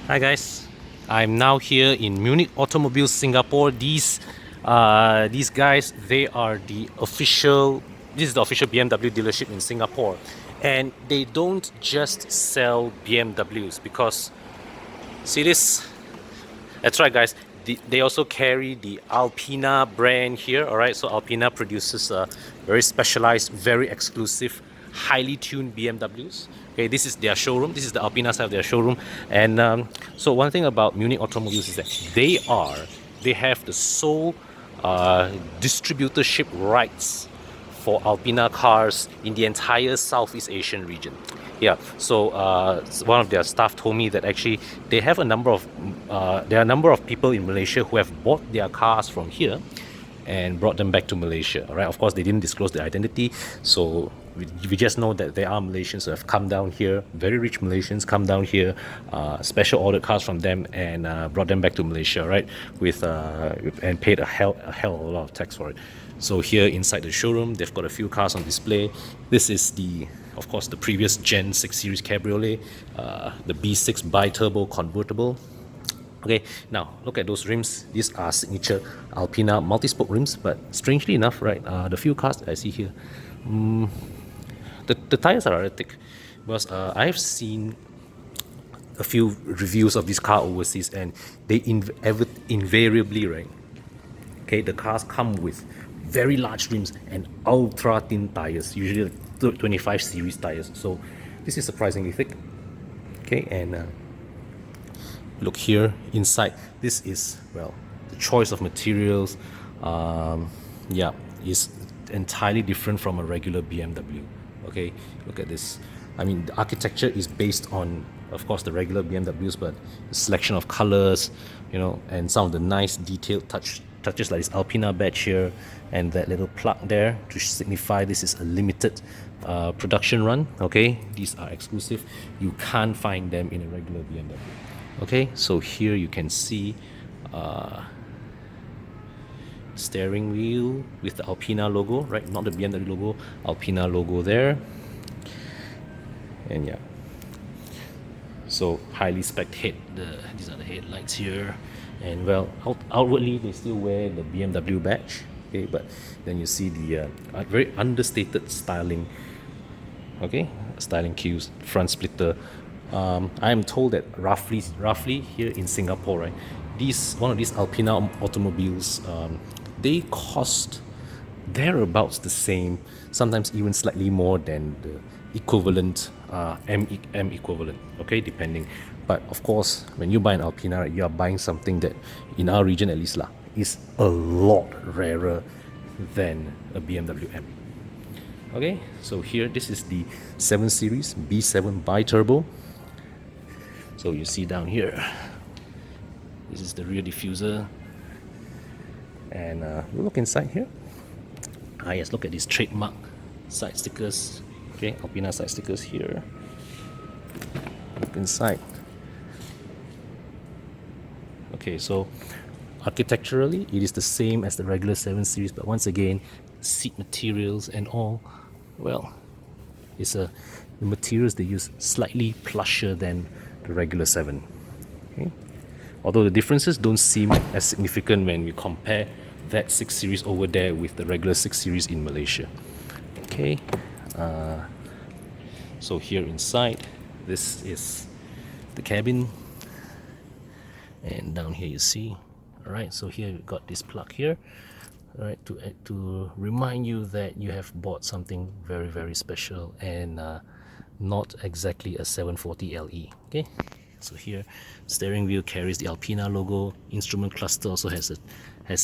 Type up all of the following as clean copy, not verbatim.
Hi guys, I'm now here in Munich Automobile Singapore. These guys, they are the official. This is the official BMW dealership in Singapore, and they don't just sell BMWs because see this. That's right, guys. They also carry the Alpina brand here. All right, so Alpina produces very specialized, very exclusive, highly tuned BMWs. Okay, this is their showroom. This is the Alpina side of their showroom. And so one thing about Munich Automobiles is that they have the sole distributorship rights for Alpina cars in the entire Southeast Asian region. Yeah, so one of their staff told me that actually they have a number of there are a number of people in Malaysia who have bought their cars from here and brought them back to Malaysia. All right, of course they didn't disclose their identity, so we just know that there are Malaysians who have come down here, very rich Malaysians come down here, special ordered cars from them and brought them back to Malaysia, right? With and paid a hell of a lot of tax for it. So here inside the showroom, they've got a few cars on display. This is of course, the previous Gen 6 Series Cabriolet, the B6 bi-turbo convertible. Okay, now look at those rims. These are signature Alpina multi-spoke rims, but strangely enough, right, the few cars that I see here, the tires are rather thick, because I've seen a few reviews of this car overseas, and they invariably, right, okay, the cars come with very large rims and ultra thin tires, usually like 25 series tires. So this is surprisingly thick. Okay, and look here inside. This is, well, the choice of materials. Yeah, is entirely different from a regular BMW. Okay, look at this. I mean, the architecture is based on, of course, the regular BMWs, but the selection of colors, you know, and some of the nice detailed touches like this Alpina badge here and that little plug there to signify this is a limited production run. Okay, these are exclusive. You can't find them in a regular BMW. Okay, so here you can see steering wheel with the Alpina logo, right? Not the BMW logo, Alpina logo there. And yeah, so highly spec head. These are the headlights here, and well, outwardly they still wear the BMW badge. Okay, but then you see the very understated styling. Okay, styling cues, front splitter. I am told that roughly here in Singapore, right, one of these Alpina automobiles, they cost thereabouts the same, sometimes even slightly more than the equivalent M equivalent. Okay, depending. But of course, when you buy an Alpina, right, you are buying something that, in our region at least, is a lot rarer than a BMW M. Okay, so here this is the 7 Series B7 bi-turbo. So you see down here, this is the rear diffuser, and we'll look inside here. Yes, look at these trademark side stickers. Okay, Alpina side stickers here. Look inside. Okay, so architecturally it is the same as the regular 7 Series, but once again, seat materials and all, well, the materials they use slightly plusher than the regular 7. Okay, although the differences don't seem as significant when we compare that 6 Series over there with the regular 6 Series in Malaysia. Okay, so here inside, this is the cabin, and down here you see, all right, so here we've got this plug here, all right, to remind you that you have bought something very, very special, and not exactly a 740 LE. Okay, so here steering wheel carries the Alpina logo. Instrument cluster also has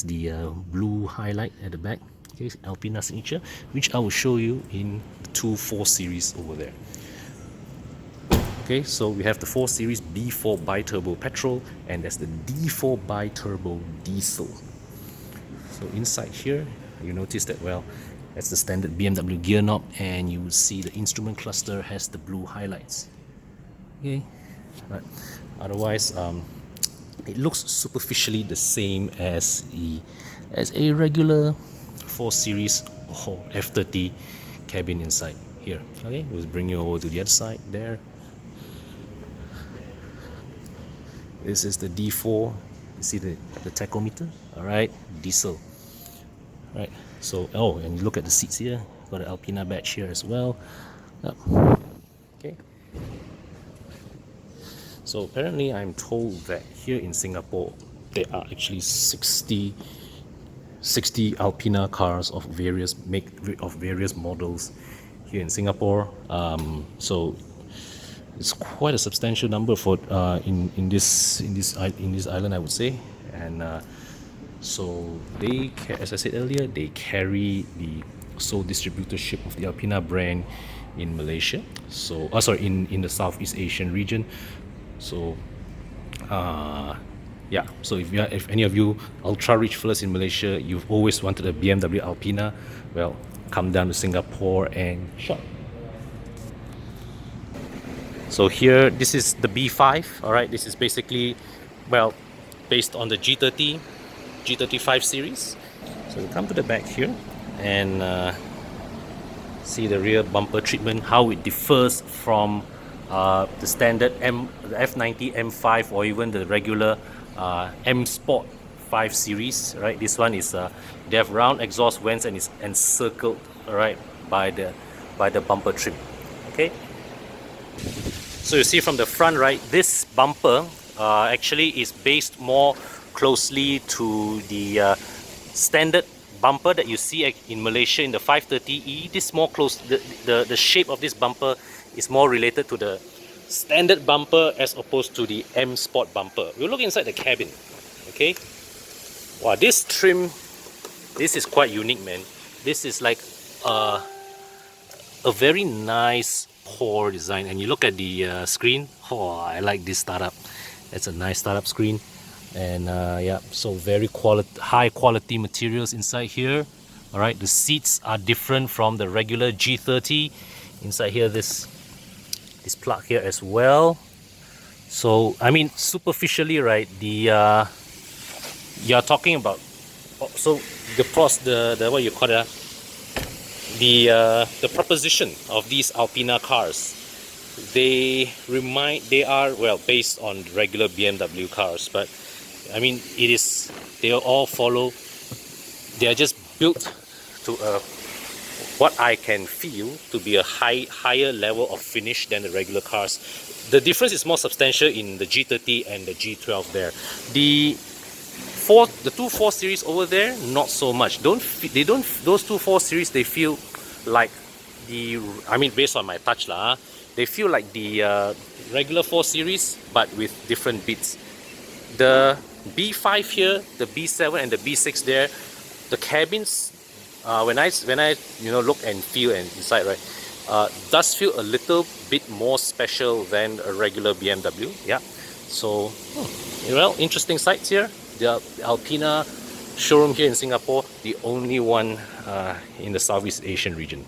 the blue highlight at the back. Okay, Alpina signature, which I will show you in the 4 Series over there. Okay, so we have the 4 Series B4 bi-turbo petrol, and there's the D4 bi-turbo diesel. So inside here, you notice that, well, that's the standard BMW gear knob, and you will see the instrument cluster has the blue highlights. Okay, but otherwise, it looks superficially the same as a regular 4 Series or F30 cabin inside here. Okay, we'll bring you over to the other side there. This is the D4. You see the tachometer? All right, diesel. Right. So, oh, and you look at the seats here. Got an Alpina badge here as well. Yep. Okay. So apparently, I'm told that here in Singapore, there are actually 60 Alpina cars of various models here in Singapore. So it's quite a substantial number for in this island, I would say. And so they, as I said earlier, they carry the sole distributorship of the Alpina brand in Malaysia. So, sorry, in the Southeast Asian region. So, yeah. So if any of you ultra rich fellas in Malaysia, you've always wanted a BMW Alpina, well, come down to Singapore and shop. So here, this is the B5. All right, this is basically, well, based on the G35 series. So we come to the back here and see the rear bumper treatment, how it differs from the standard the F90 M5 or even the regular M Sport 5 series. Right, this one is they have round exhaust vents and is encircled, all right, by the bumper trim. Okay. So you see from the front, right, this bumper actually is based more closely to the standard bumper that you see in Malaysia in the 530E. This more close, the shape of this bumper is more related to the standard bumper as opposed to the M Sport bumper. We'll look inside the cabin. Okay. Wow, this trim, this is quite unique, man. This is like a very nice core design, and you look at the screen. Oh, I like this startup. It's a nice startup screen, and yeah, so very high quality materials inside here. All right, the seats are different from the regular G30. Inside here, this plug here as well. So I mean, superficially, right, the you're talking about, so the what you call it, the proposition of these Alpina cars, they are, well, based on regular BMW cars, but I mean, they all follow, they are just built to what I can feel to be a higher level of finish than the regular cars. The difference is more substantial in the G30 and the G12 there. The 2.4 series over there, not so much. Those 2.4 series, they feel like I mean, based on my touch lah, they feel like the regular 4 series, but with different bits. The B5 here, the B7 and the B6 there, the cabins, when I look and feel and inside, right, does feel a little bit more special than a regular BMW. Yeah. So, well, interesting sights here. The Alpina showroom here in Singapore, the only one in the Southeast Asian region.